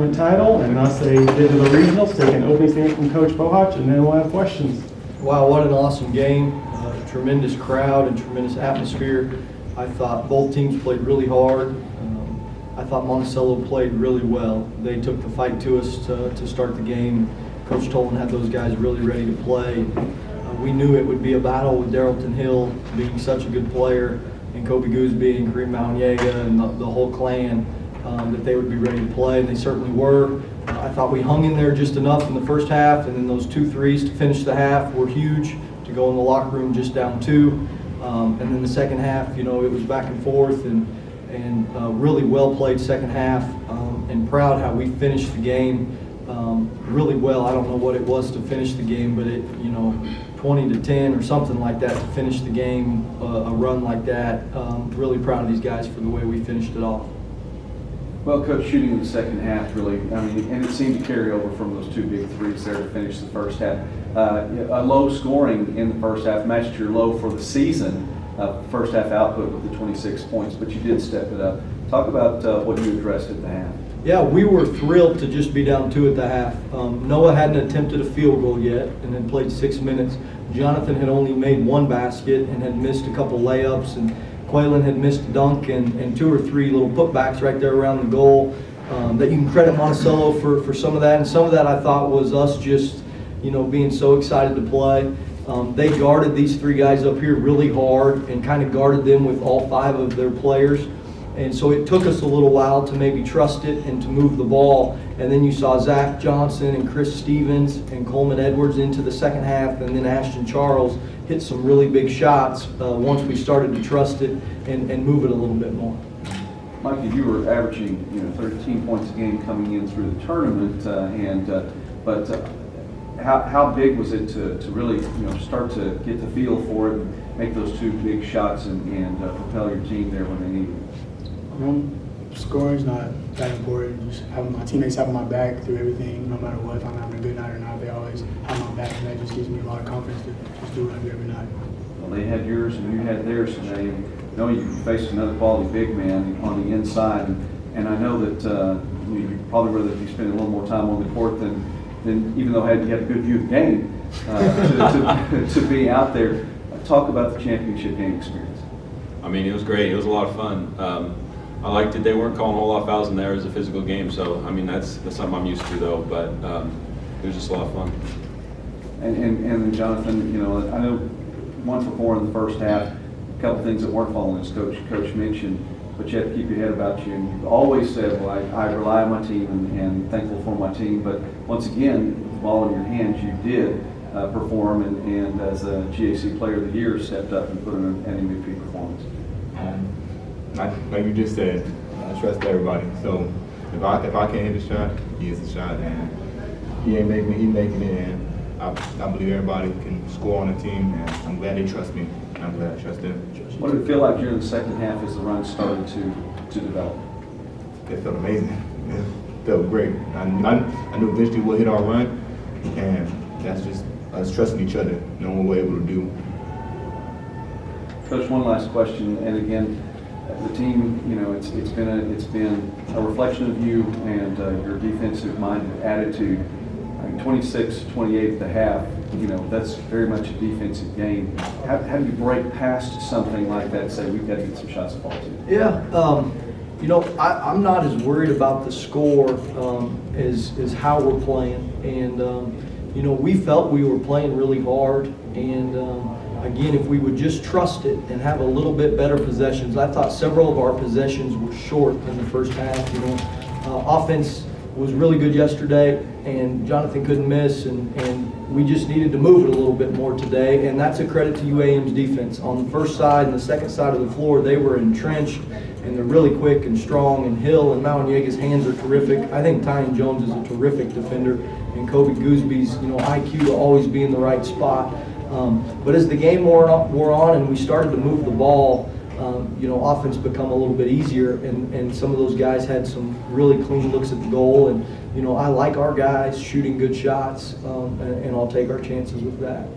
tournament title, and thus they did to the regionals. Take an opening statement from Coach Bohach, and then we'll have questions. Wow, what an awesome game. Tremendous crowd and tremendous atmosphere. I thought both teams played really hard. I thought Monticello played really well. They took the fight to us to start the game. Coach Tolan had those guys really ready to play. We knew it would be a battle with Darrellton Hill being such a good player, and Kobe Gooseby and Kareem Mauniega and the whole clan, that they would be ready to play, and they certainly were. I thought we hung in there just enough in the first half, and then those 2 threes to finish the half were huge to go in the locker room just down 2. And then the second half, it was back and forth, and really well played second half, and proud how we finished the game really well. I don't know what it was to finish the game, but it 20-10 or something like that to finish the game, a run like that. Really proud of these guys for the way we finished it off. Well, Coach, shooting in the second half really, and it seemed to carry over from those 2 big threes there to finish the first half. A low scoring in the first half matched your low for the season, first half output with the 26 points, but you did step it up. Talk about what you addressed at the half. Yeah, we were thrilled to just be down 2 at the half. Noah hadn't attempted a field goal yet and had played 6 minutes. Jonathan had only made 1 basket and had missed a couple layups, and Quaylen had missed a dunk and 2 or 3 little putbacks right there around the goal. That you can credit Monticello for some of that, and some of that I thought was us just being so excited to play. They guarded these 3 guys up here really hard and kind of guarded them with all 5 of their players. And so it took us a little while to maybe trust it and to move the ball. And then you saw Zach Johnson and Chris Stevens and Coleman Edwards into the second half, and then Ashton Charles hit some really big shots once we started to trust it and move it a little bit more. Mikey, you were averaging 13 points a game coming in through the tournament, but how big was it to really start to get the feel for it and make those 2 big shots and propel your team there when they needed it? Scoring's not that important. Just having my teammates having my back through everything, no matter what. If I'm having a good night or not, they always have my back, and that just gives me a lot of confidence to just do what I do every night. Well, they had yours and you had theirs today. I know you faced another quality big man on the inside, and I know that you'd probably rather be spending a little more time on the court than even though you had a good view of the game, to be out there. Talk about the championship game experience. It was great. It was a lot of fun. I liked it. They weren't calling a whole lot of fouls in there. It was a physical game, so that's something I'm used to though. But it was just a lot of fun. And then Jonathan, I know 1 for 4 in the first half. A couple things that weren't falling as Coach mentioned, but you have to keep your head about you. And you've always said, well, I rely on my team and thankful for my team. But once again, with the ball in your hands, you did perform, and as a GAC Player of the Year, stepped up and put in an MVP performance. Like you just said, I trust everybody. So if I can't hit a shot, he hits a shot, and he making it, and I believe everybody can score on the team, and I'm glad they trust me. And I'm glad I trust them. What did it feel like during the second half as the run started to develop? It felt amazing. It felt great. I knew eventually we'll hit our run, and that's just us trusting each other, knowing what we're able to do. Coach, one last question, and again, the team, it's been a reflection of you and your defensive-minded attitude. 26-28 at the half, that's very much a defensive game. How do you break past something like that and say, we've got to get some shots to fall to? Yeah, I'm not as worried about the score as how we're playing. And, we felt we were playing really hard. And, again, if we would just trust it and have a little bit better possessions. I thought several of our possessions were short in the first half. Offense was really good yesterday, and Jonathan couldn't miss, and we just needed to move it a little bit more today, and that's a credit to UAM's defense. On the first side and the second side of the floor, they were entrenched, and they're really quick and strong, and Hill and Mauniega's hands are terrific. I think Tyan Jones is a terrific defender, and Kobe Gooseby's IQ to always be in the right spot. But as the game wore on and we started to move the ball, offense become a little bit easier, and some of those guys had some really clean looks at the goal, and I like our guys shooting good shots, and I'll take our chances with that.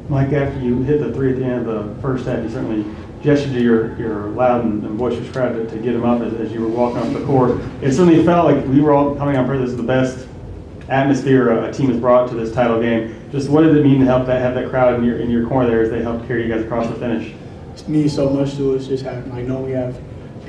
Mike, after you hit the 3 at the end of the first half, you certainly gestured to your loud and boisterous crowd to get them up as you were walking off the court. It certainly felt like we were all coming on for this is the best atmosphere a team has brought to this title game. Just what did it mean to have that crowd in your corner there as they helped carry you guys across the finish? It means so much to us. Just having, like, knowing we have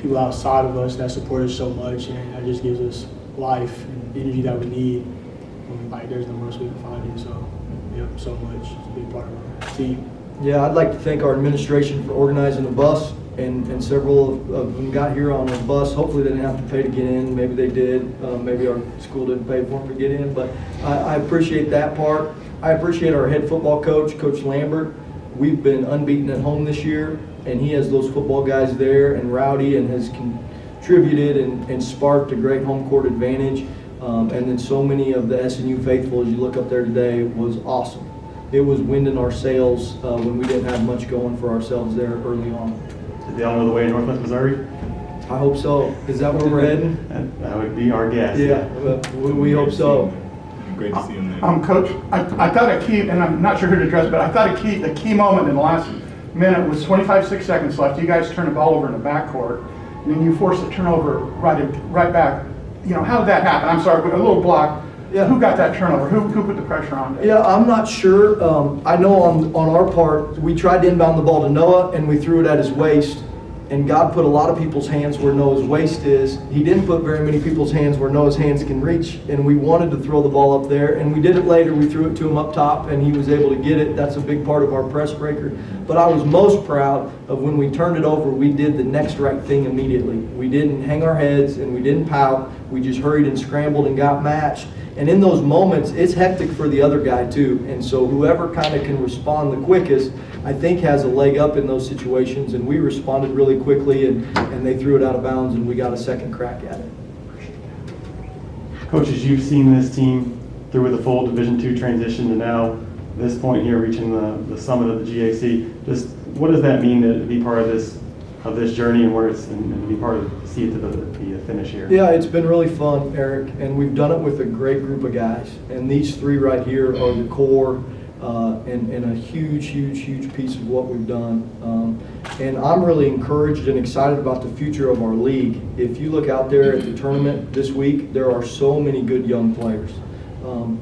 people outside of us that support us so much, and that just gives us life and energy that we need. And, like, there's no else we can find it. So, yep, so much. It's a big part of our team. Yeah, I'd like to thank our administration for organizing the bus, and several of them got here on a bus. Hopefully they didn't have to pay to get in. Maybe they did. Maybe our school didn't pay for them to get in, but I appreciate that part. I appreciate our head football coach, Coach Lambert. We've been unbeaten at home this year, and he has those football guys there, and Rowdy, and has contributed and sparked a great home court advantage. And then so many of the SNU faithful, as you look up there today, was awesome. It was wind in our sails when we didn't have much going for ourselves there early on. Did they all know the way in Northwest Missouri? I hope so. Is that where we're heading? That would be our guess. Yeah, we hope so. Great to see him there. Coach, I thought a key, and I'm not sure who to address, but I thought the key moment in the last minute was 6 seconds left. You guys turned the ball over in the backcourt, and then you forced a turnover right back. You know, how did that happen? I'm sorry, but a little block. Yeah. Who got that turnover? Who put the pressure on? Yeah, I'm not sure. I know on our part, we tried to inbound the ball to Noah, and we threw it at his waist. And God put a lot of people's hands where Noah's waist is. He didn't put very many people's hands where Noah's hands can reach, and we wanted to throw the ball up there, and we did it later. We threw it to him up top, and he was able to get it. That's a big part of our press breaker. But I was most proud of when we turned it over, we did the next right thing immediately. We didn't hang our heads, and we didn't pout. We just hurried and scrambled and got matched. And in those moments, it's hectic for the other guy too. And so whoever kind of can respond the quickest, I think has a leg up in those situations. And we responded really quickly, and they threw it out of bounds, and we got a second crack at it. Coaches, you've seen this team through the full Division II transition to now this point here, reaching the summit of the GAC. Just what does that mean to be part of this journey and where it's and to be part of see it to the finish here? Yeah, it's been really fun, Eric, and we've done it with a great group of guys. And these three right here are the core and a huge piece of what we've done. And I'm really encouraged and excited about the future of our league. If you look out there at the tournament this week, there are so many good young players.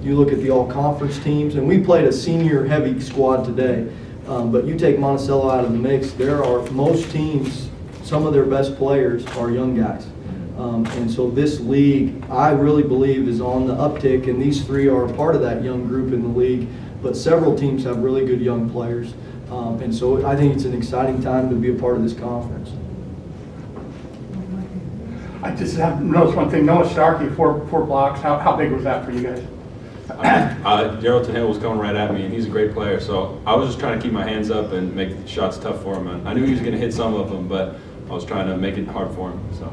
You look at the all-conference teams, and we played a senior-heavy squad today. But you take Monticello out of the mix, there are most teams, some of their best players are young guys. And so this league, I really believe, is on the uptick, and these three are a part of that young group in the league. But several teams have really good young players. And so I think it's an exciting time to be a part of this conference. I just have noticed one thing. Noah Starkey, four blocks. How big was that for you guys? Geraldton Hill was coming right at me, and he's a great player. So I was just trying to keep my hands up and make shots tough for him. And I knew he was going to hit some of them, but I was trying to make it hard for him. So.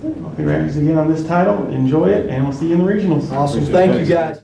Well, congratulations again on this title. Enjoy it, and we'll see you in the regionals. Awesome. Thank you, guys.